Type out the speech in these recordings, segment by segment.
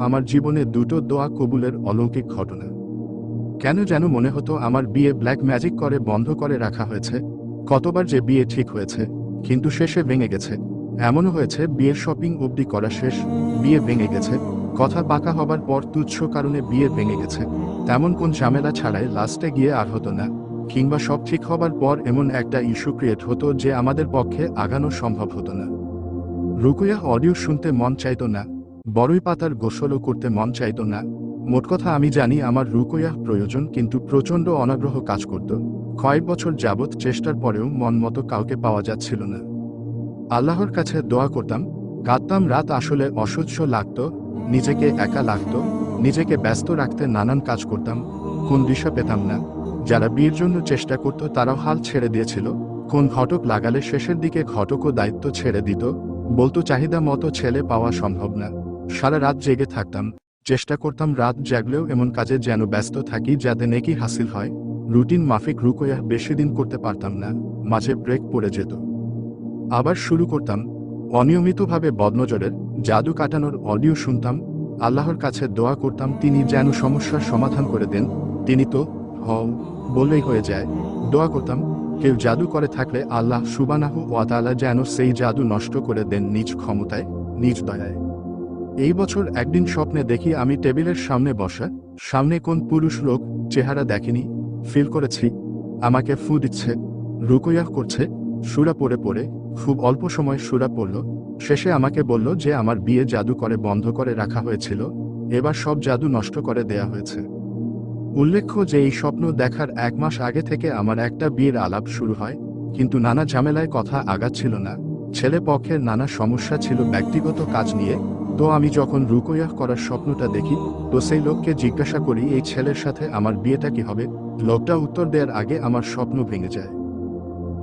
আমার জীবনে দুটো দোয়া কবুলের অলৌকিক ঘটনা। কেন যেন মনে হতো আমার বিয়ে ব্ল্যাক ম্যাজিক করে বন্ধ করে রাখা হয়েছে। কতবার যে বিয়ে ঠিক হয়েছে, কিন্তু শেষে ভেঙে গেছে। এমনও হয়েছে বিয়ের শপিং অবধি করা শেষ, বিয়ে ভেঙে গেছে। কথা পাকা হবার পর তুচ্ছ কারণে বিয়ে ভেঙে গেছে। তেমন কোন ঝামেলা ছাড়াই লাস্টে গিয়ে আর হতো না, কিংবা সব ঠিক হবার পর এমন একটা ইস্যু ক্রিয়েট হতো যে আমাদের পক্ষে আগানো সম্ভব হতো না। রুকইয়া অডিও শুনতে মন চাইতো না, বড়ই পাতার গোসলও করতে মন চাইতো না। মোট কথা আমি জানি আমার রুকইয়া প্রয়োজন, কিন্তু প্রচণ্ড অনাগ্রহ কাজ করত। কয়েক বছর যাবৎ চেষ্টার পরেও মন মতো কাউকে পাওয়া যাচ্ছিল না। আল্লাহর কাছে দোয়া করতাম, কাঁদতাম, রাত আসলে অসহ্য লাগতো, নিজেকে একা লাগতো, নিজেকে ব্যস্ত রাখতে নানান কাজ করতাম, কোন দিশা পেতাম না। যারা বিয়ের জন্য চেষ্টা করত তারাও হাল ছেড়ে দিয়েছিল। কোন ঘটক লাগালে শেষের দিকে ঘটকও দায়িত্ব ছেড়ে দিত, বলতো চাহিদা মতো ছেলে পাওয়া সম্ভব না। সারা রাত জেগে থাকতাম, চেষ্টা করতাম রাত জাগলেও এমন কাজে যেন ব্যস্ত থাকি যাতে নেকি হাসিল হয়। রুটিন মাফিক রুকইয়া বেশি দিন করতে পারতাম না, মাঝে ব্রেক পড়ে যেত। আবার শুরু করতাম। অনিয়মিতভাবে বদনজরের জাদু কাটানোর অডিও শুনতাম, আল্লাহর কাছে দোয়া করতাম তিনি যেন সমস্যার সমাধান করে দেন। তিনি তো হও বললেই হয়ে যায়। দোয়া করতাম কেউ জাদু করে থাকলে আল্লাহ সুবহানাহু ওয়া তাআলা যেন সেই জাদু নষ্ট করে দেন নিজ ক্ষমতায়, নিজ দয়ায়। এই বছর একদিন স্বপ্নে দেখি আমি টেবিলের সামনে বসা, সামনে কোন পুরুষ লোক, চেহারা দেখিনি, ফিল করেছি আমাকে ফু দিচ্ছে, রুকইয়া করছে। সূরা পড়ে পড়ে খুব অল্প সময় সূরা পড়ল, শেষে আমাকে বলল যে আমার বিয়ে জাদু করে বন্ধ করে রাখা হয়েছিল, এবার সব জাদু নষ্ট করে দেয়া হয়েছে। উল্লেখ্য যে এই স্বপ্ন দেখার 1 মাস আগে থেকে আমার একটা বিয়ের আলাপ শুরু হয়, কিন্তু নানা ঝামেলায় কথা আগাচ্ছিল না। ছেলে পক্ষের নানা সমস্যা ছিল ব্যক্তিগত কাজ নিয়ে। তো আমি যখন রুকইয়া করার স্বপ্নটা দেখি, তো সেই লোককে জিজ্ঞাসা করি এই ছেলের সাথে আমার বিয়েটা কি হবে। লোকটা উত্তর দেওয়ার আগে আমার স্বপ্ন ভেঙে যায়।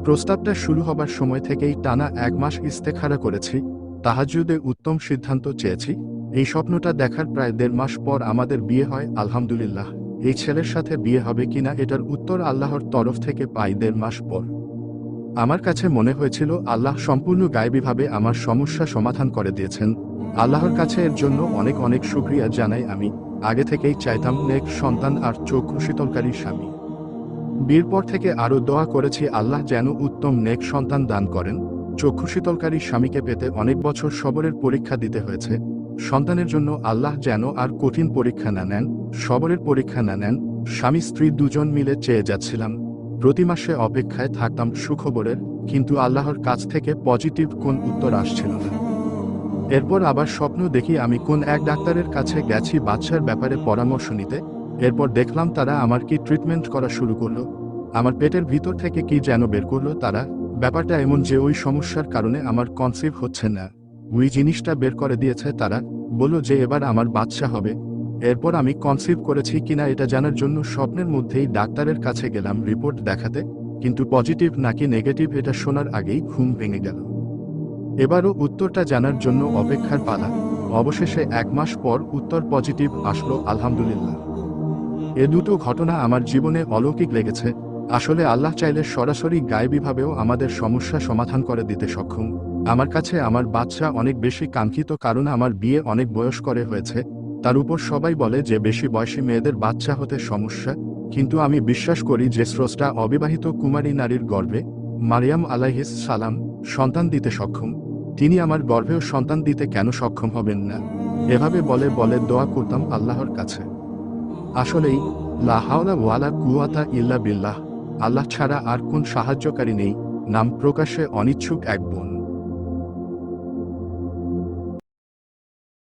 প্রস্তাবটা শুরু হবার সময় থেকেই টানা 1 মাস ইস্তেখারা করেছি, তাহাজ্জুদে উত্তম সিদ্ধান্ত চেয়েছি। এই স্বপ্নটা দেখার প্রায় 1.5 মাস পর আমাদের বিয়ে হয় আলহামদুলিল্লাহ। এই ছেলের সাথে বিয়ে হবে কিনা এটার উত্তর আল্লাহর তরফ থেকে পাই 1.5 মাস পর। আমার কাছে মনে হয়েছিল আল্লাহ সম্পূর্ণ গায়েবীভাবে আমার সমস্যা সমাধান করে দিয়েছেন। আল্লাহর কাছে এর জন্য অনেক অনেক শুকরিয়া জানাই আমি। আগে থেকেই চাইতাম নেক সন্তান আর চক্ষু শীতলকারী স্বামী। বিয়ের পর থেকে আরও দোয়া করেছি আল্লাহ যেন উত্তম নেক সন্তান দান করেন। চক্ষু শীতলকারী স্বামীকে পেতে অনেক বছর সবরের পরীক্ষা দিতে হয়েছে। সন্তানের জন্য আল্লাহ যেন আর কঠিন পরীক্ষা না নেন, সবরের পরীক্ষা না নেন। স্বামী স্ত্রী দুজন মিলে চেয়ে যাচ্ছিলাম, প্রতি মাসে অপেক্ষায় থাকতাম সুখবরের, কিন্তু আল্লাহর কাছ থেকে পজিটিভ কোন উত্তর আসছিল না। এরপর আবার স্বপ্ন দেখি আমি কোন এক ডাক্তারের কাছে গেছি বাচ্চার ব্যাপারে পরামর্শ নিতে। এরপর দেখলাম তারা আমার কি ট্রিটমেন্ট করা শুরু করলো, আমার পেটের ভিতর থেকে কি যেন বের করলো তারা। ব্যাপারটা এমন যে ওই সমস্যার কারণে আমার কনসিভ হচ্ছে না, ওই জিনিসটা বের করে দিয়েছে তারা, বলল যে এবার আমার বাচ্চা হবে। এরপর আমি কনসিভ করেছি কিনা এটা জানার জন্য স্বপ্নের মধ্যেই ডাক্তারের কাছে গেলাম রিপোর্ট দেখাতে, কিন্তু পজিটিভ নাকি নেগেটিভ এটা শোনার আগেই ঘুম ভেঙে গেল। এবারও উত্তরটা জানার জন্য অপেক্ষার পালা। অবশেষে 1 মাস পর উত্তর পজিটিভ আসলো আলহামদুলিল্লাহ। এ দুটো ঘটনা আমার জীবনে অলৌকিক লেগেছে। আসলে আল্লাহ চাইলে সরাসরি গায়েবীভাবেও আমাদের সমস্যা সমাধান করে দিতে সক্ষম। আমার কাছে আমার বাচ্চা অনেক বেশি কাঙ্ক্ষিত, কারণ আমার বিয়ে অনেক বয়স করে হয়েছে। তার উপর সবাই বলে যে বেশি বয়সী মেয়েদের বাচ্চা হতে সমস্যা, কিন্তু আমি বিশ্বাস করি যে স্রষ্টা অবিবাহিত কুমারী নারীর গর্ভে, মারিয়াম আলাইহিস সালাম, সন্তান দিতে সক্ষম। তিনি আমার গর্ভেও সন্তান দিতে কেন সক্ষম হবেন না। এভাবে বলে বলে দোয়া করতাম আল্লাহর কাছে। আসলেই লা হাওলা ওয়ালা কুওয়াতা ইল্লা বিল্লাহ, আল্লাহ ছাড়া আর কোন সাহায্যকারী নেই। নাম প্রকাশে অনিচ্ছুক এক বোন।